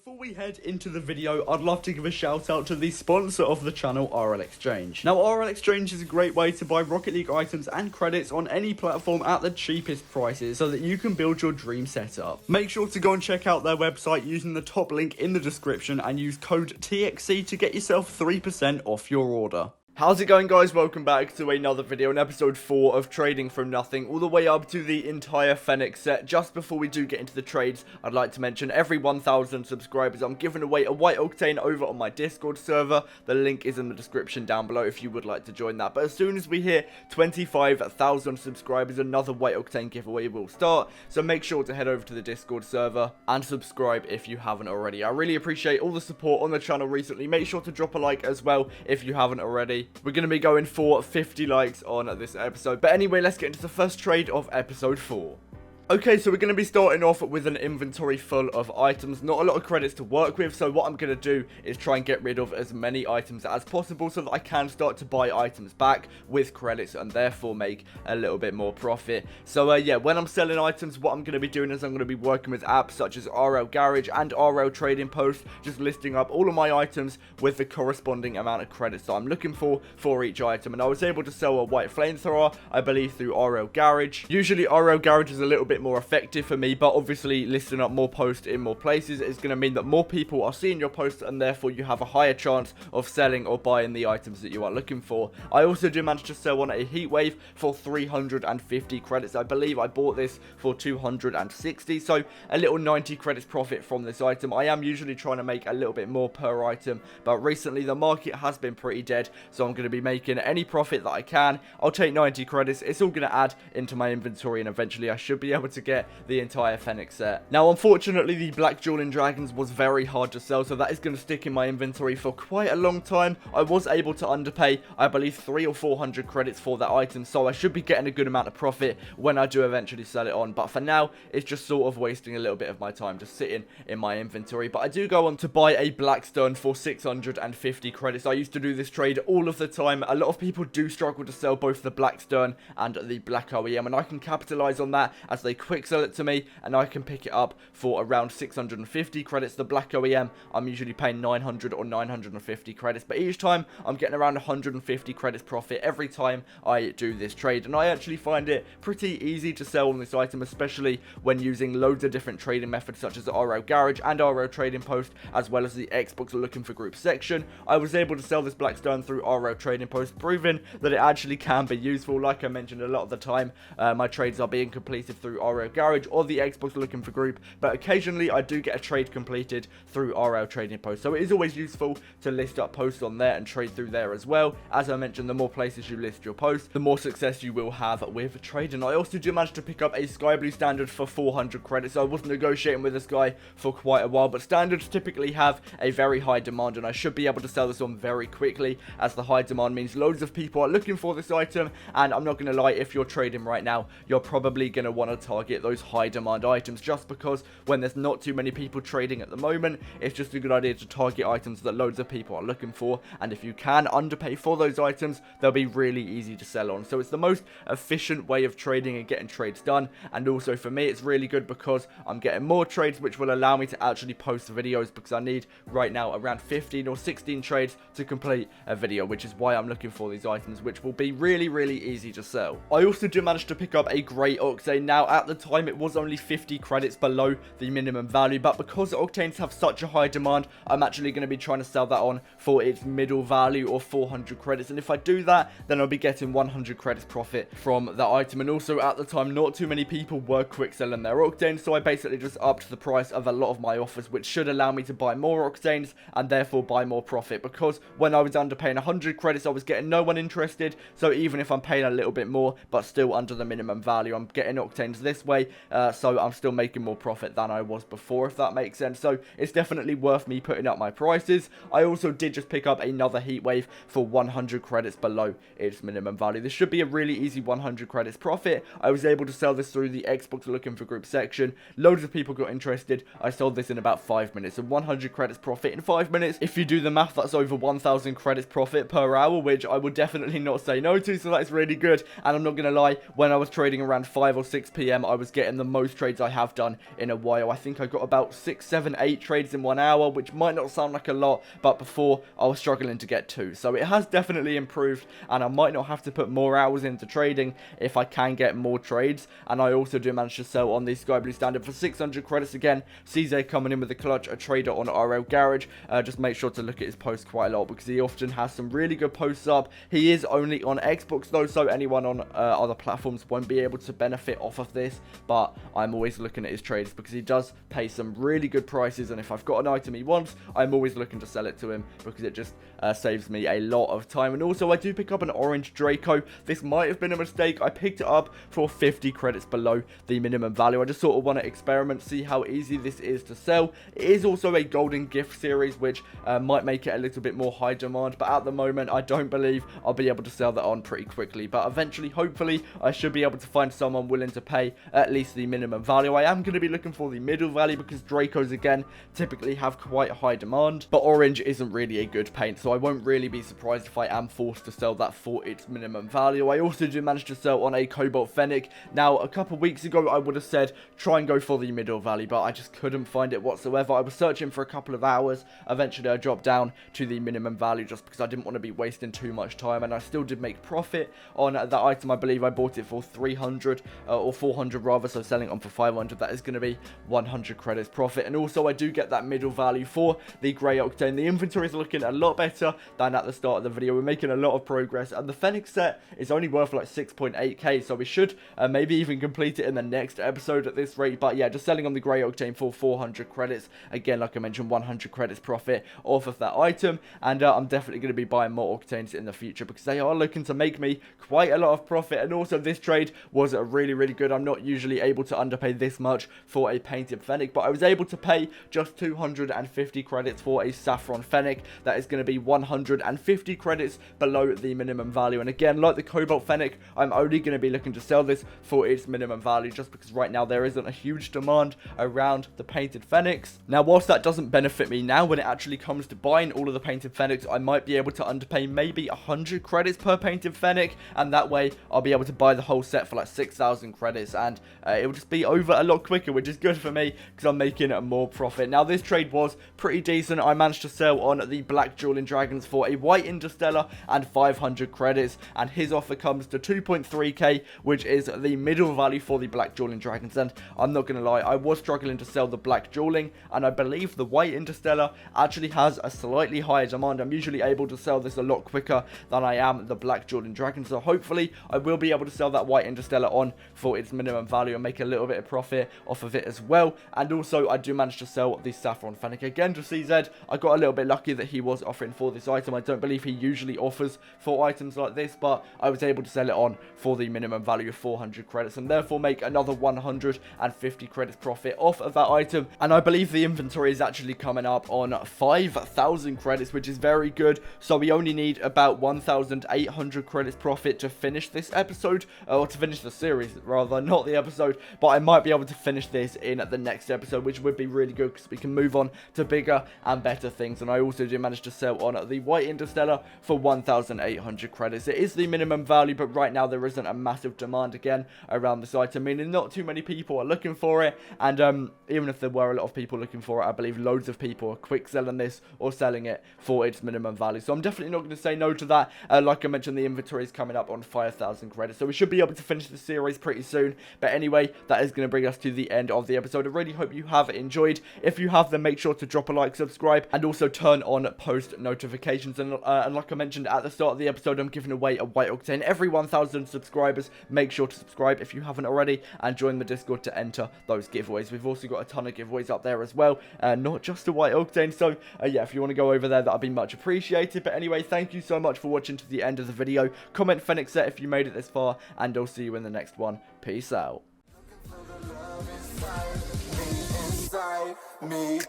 Before we head into the video, I'd love to give a shout out to the sponsor of the channel, RL Exchange. Now, RL Exchange is a great way to buy Rocket League items and credits on any platform at the cheapest prices so that you can build your dream setup. Make sure to go and check out their website using the top link in the description and use code TXC to get yourself 3% off your order. How's it going, guys? Welcome back to another video in episode 4 of Trading From Nothing, all the way up to the entire Fennec set. Just before we do get into the trades, I'd like to mention every 1,000 subscribers, I'm giving away a white octane over on my Discord server. The link is in the description down below if you would like to join that. But as soon as we hit 25,000 subscribers, another white octane giveaway will start. So make sure to head over to the Discord server and subscribe if you haven't already. I really appreciate all the support on the channel recently. Make sure to drop a like as well if you haven't already. We're going to be going for 50 likes on this episode. But anyway, let's get into the first trade of episode 4. Okay, so we're going to be starting off with an inventory full of items. Not a lot of credits to work with, so what I'm going to do is try and get rid of as many items as possible so that I can start to buy items back with credits and therefore make a little bit more profit. So yeah, when I'm selling items, what I'm going to be doing is I'm going to be working with apps such as RL Garage and RL Trading Post, just listing up all of my items with the corresponding amount of credits that I'm looking for each item. And I was able to sell a white flamethrower, I believe, through RL Garage. Usually RL Garage is a little bit more effective for me, but obviously listing up more posts in more places is going to mean that more people are seeing your posts and therefore you have a higher chance of selling or buying the items that you are looking for. I also do manage to sell on a heatwave for 350 credits. I believe I bought this for 260, so a little 90 credits profit from this item. I am usually trying to make a little bit more per item, but recently the market has been pretty dead, so I'm going to be making any profit that I can. I'll take 90 credits. It's all going to add into my inventory and eventually I should be able to get the entire Fennec set. Now, unfortunately, the Black Dueling Dragons was very hard to sell, so that is going to stick in my inventory for quite a long time. I was able to underpay, I believe, 300 or 400 credits for that item, so I should be getting a good amount of profit when I do eventually sell it on. But for now, it's just sort of wasting a little bit of my time just sitting in my inventory. But I do go on to buy a Blackstone for 650 credits. I used to do this trade all of the time. A lot of people do struggle to sell both the Blackstone and the Black OEM, and I can capitalize on that as they quick sell it to me and I can pick it up for around 650 credits. The Black OEM, I'm usually paying 900 or 950 credits, but each time I'm getting around 150 credits profit every time I do this trade, and I actually find it pretty easy to sell on this item, especially when using loads of different trading methods such as RL Garage and RL Trading Post, as well as the Xbox Looking for Group section. I was able to sell this Blackstone through RL Trading Post, proving that it actually can be useful. Like I mentioned, a lot of the time my trades are being completed through RL Garage or the Xbox Looking for Group, but occasionally I do get a trade completed through RL Trading Post, so it is always useful to list up posts on there and trade through there as well. As I mentioned, the more places you list your posts, the more success you will have with trading. I also do manage to pick up a Sky Blue Standard for 400 credits. I was negotiating with this guy for quite a while, but standards typically have a very high demand, and I should be able to sell this on very quickly, as the high demand means loads of people are looking for this item. And I'm not going to lie, if you're trading right now, you're probably going to want to target those high demand items, just because when there's not too many people trading at the moment, it's just a good idea to target items that loads of people are looking for, and if you can underpay for those items, they'll be really easy to sell on. So it's the most efficient way of trading and getting trades done, and also for me it's really good because I'm getting more trades, which will allow me to actually post videos, because I need right now around 15 or 16 trades to complete a video, which is why I'm looking for these items, which will be really easy to sell. I also do manage to pick up a great octane. Now, at the time it was only 50 credits below the minimum value, but because octanes have such a high demand, I'm actually going to be trying to sell that on for its middle value or 400 credits, and if I do that, then I'll be getting 100 credits profit from that item. And also at the time, not too many people were quick selling their octanes, so I basically just upped the price of a lot of my offers, which should allow me to buy more octanes and therefore buy more profit, because when I was underpaying 100 credits, I was getting no one interested. So even if I'm paying a little bit more but still under the minimum value, I'm getting octanes this way, so I'm still making more profit than I was before, if that makes sense. So it's definitely worth me putting up my prices. I also did just pick up another heatwave for 100 credits below its minimum value. This should be a really easy 100 credits profit. I was able to sell this through the Xbox Looking for Group section. Loads of people got interested. I sold this in about 5 minutes, and 100 credits profit in 5 minutes. If you do the math, that's over 1,000 credits profit per hour, which I would definitely not say no to, so that's really good. And I'm not going to lie, when I was trading around 5 or 6 p.m, p.m. I was getting the most trades I have done in a while. I think I got about 6, 7, 8 trades in 1 hour, which might not sound like a lot, but before I was struggling to get 2. So it has definitely improved, and I might not have to put more hours into trading if I can get more trades. And I also do manage to sell on the Sky Blue Standard for 600 credits again. CZ coming in with the clutch, a trader on RL Garage. Just make sure to look at his posts quite a lot because he often has some really good posts up. He is only on Xbox though, so anyone on other platforms won't be able to benefit off of this, but I'm always looking at his trades because he does pay some really good prices, and if I've got an item he wants, I'm always looking to sell it to him because it just saves me a lot of time. And also I do pick up an orange Draco. This might have been a mistake. I picked it up for 50 credits below the minimum value. I just sort of want to experiment, see how easy this is to sell. It is also a golden gift series, which might make it a little bit more high demand, but at the moment I don't believe I'll be able to sell that on pretty quickly. But eventually, hopefully, I should be able to find someone willing to pay at least the minimum value. I am going to be looking for the middle value because Dracos, again, typically have quite high demand, but orange isn't really a good paint, so I won't really be surprised if I am forced to sell that for its minimum value. I also do manage to sell on a Cobalt Fennec. Now, a couple weeks ago, I would have said try and go for the middle value, but I just couldn't find it whatsoever. I was searching for a couple of hours. Eventually, I dropped down to the minimum value just because I didn't want to be wasting too much time, and I still did make profit on that item. I believe I bought it for 300 or 400 rather, so selling on for 500. That is going to be 100 credits profit. And also, I do get that middle value for the Grey Octane. The inventory is looking a lot better than at the start of the video. We're making a lot of progress, and the Fennec set is only worth like 6.8k, so we should maybe even complete it in the next episode at this rate. But yeah, just selling on the Grey Octane for 400 credits. Again, like I mentioned, 100 credits profit off of that item, and I'm definitely going to be buying more Octanes in the future because they are looking to make me quite a lot of profit. And also, this trade was really good. I'm not usually able to underpay this much for a painted Fennec, but I was able to pay just 250 credits for a Saffron Fennec. That is going to be 150 credits below the minimum value. And again, like the Cobalt Fennec, I'm only going to be looking to sell this for its minimum value just because right now there isn't a huge demand around the painted Fennecs. Now, whilst that doesn't benefit me now, when it actually comes to buying all of the painted Fennecs, I might be able to underpay maybe 100 credits per painted Fennec, and that way I'll be able to buy the whole set for like 6,000 credits, and it will just be over a lot quicker, which is good for me because I'm making more profit. Now, this trade was pretty decent. I managed to sell on the Black Dueling Dragons for a White Interstellar and 500 credits, and his offer comes to 2.3k, which is the middle value for the Black Dueling Dragons. And I'm not going to lie, I was struggling to sell the Black Dueling, and I believe the White Interstellar actually has a slightly higher demand. I'm usually able to sell this a lot quicker than I am the Black Dueling Dragon, so hopefully I will be able to sell that White Interstellar on for its minimum value and make a little bit of profit off of it as well. And also, I do manage to sell the Saffron Fennec again to CZ. I got a little bit lucky that he was offering for this item. I don't believe he usually offers for items like this, but I was able to sell it on for the minimum value of 400 credits and therefore make another 150 credits profit off of that item. And I believe the inventory is actually coming up on 5,000 credits, which is very good. So we only need about 1,800 credits profit to finish this episode, or to finish the series rather, not the episode. But I might be able to finish this in the next episode, which would be really good because we can move on to bigger and better things. And I also do manage to sell on the White Interstellar for 1,800 credits. It is the minimum value, but right now there isn't a massive demand again around this item, meaning not too many people are looking for it. And even if there were a lot of people looking for it, I believe loads of people are quick selling this or selling it for its minimum value. So I'm definitely not going to say no to that. Like I mentioned, the inventory is coming up on 5,000 credits, so we should be able to finish the series pretty soon. But anyway, that is going to bring us to the end of the episode. I really hope you have enjoyed. If you have, then make sure to drop a like, subscribe, and also turn on post notifications. And like I mentioned at the start of the episode, I'm giving away a White Octane every 1,000 subscribers. Make sure to subscribe if you haven't already, and join the Discord to enter those giveaways. We've also got a ton of giveaways up there as well, not just a White Octane. So yeah, if you want to go over there, that'd be much appreciated. But anyway, thank you so much for watching to the end of the video. Comment Fennec set if you made it this far, and I'll see you in the next one. Peace out. Me